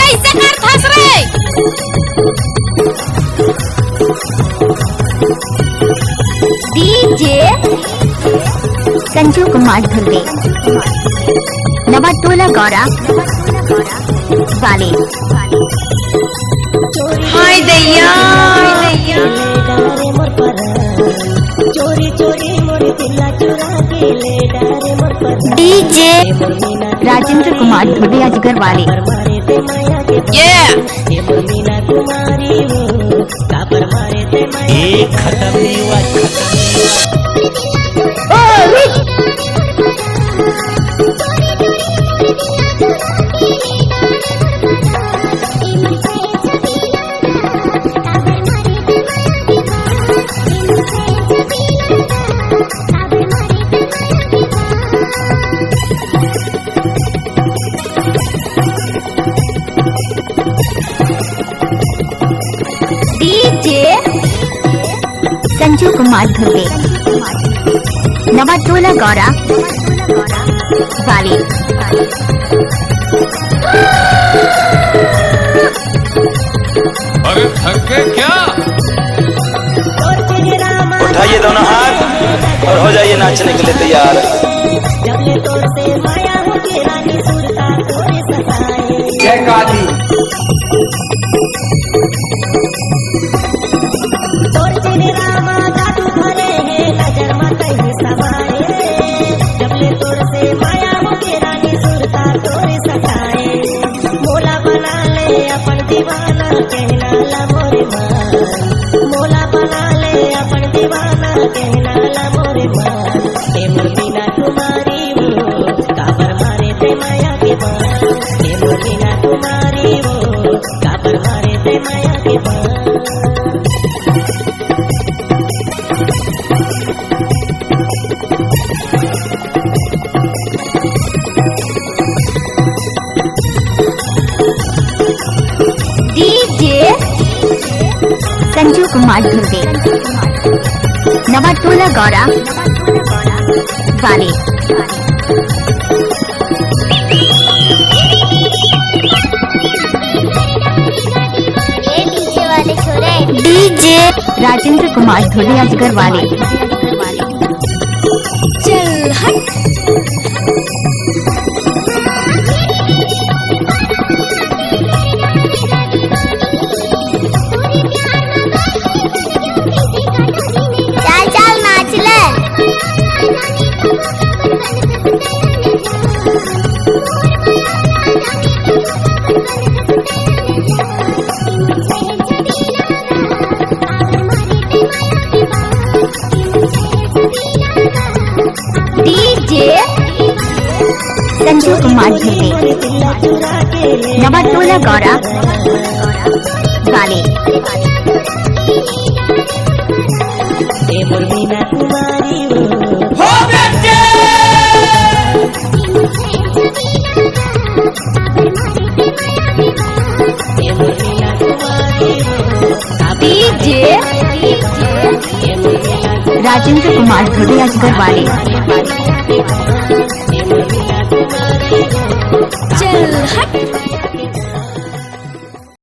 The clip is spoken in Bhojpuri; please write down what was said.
कैसे कर फंस रे? डीजे संजू कुमार धुर्वे नवाटोला गौरा वाले। हाय दैया चोरी चोरी मोरी दिला चुरा के ले डारे मोर पर डीजे राजेंद्र कुमार धुर्वे अजगर वाले। मारे ते माया के ये मीना कुमारी वो कापर मारे ते माया खत्म नहीं हुआ डीजे संजू कुमार धुर्वे नवाटोला गौरा वाले। अरे थके क्या? उठाइए दोनों हाथ और हो जाइए नाचने के लिए तैयार। जब ले तोर से माया हो के रानी सुरता तोरे सताए। जय काली। तोर तेरे रामा जादू भरे है नजर में कहीं समाए। जब ले तोर से माया हो के रानी सुरता तोरे सताए। मोला बना ले अपन दीवाना कहना ला मोरे मान। मोला बना ले अपन दीवाना कहना ला मोरे मान। हे मोर मीना कुमारी वो काबर मारे ते माया के बान। हे मोर मीना कुमारी वो काबर मारे ते माया के बान। डीजे संजू कुमार धुर्वे नवाटोला गौरा वाले। डीजे राजेंद्र कुमार धुर्वे अजगर वाले। चल हट। चल चल नाच ले। डीजे संजू कुमार धुर्वे नवाटोला गौरा वाले। हे मोर मीना कुमारी वो हो बेटे। हे मोर मीना कुमारी वो डीजे हे मोर मीना राजेंद्र कुमार धुर्वे अजगर वाले। हे मोर मीना कुमारी वो चल हट।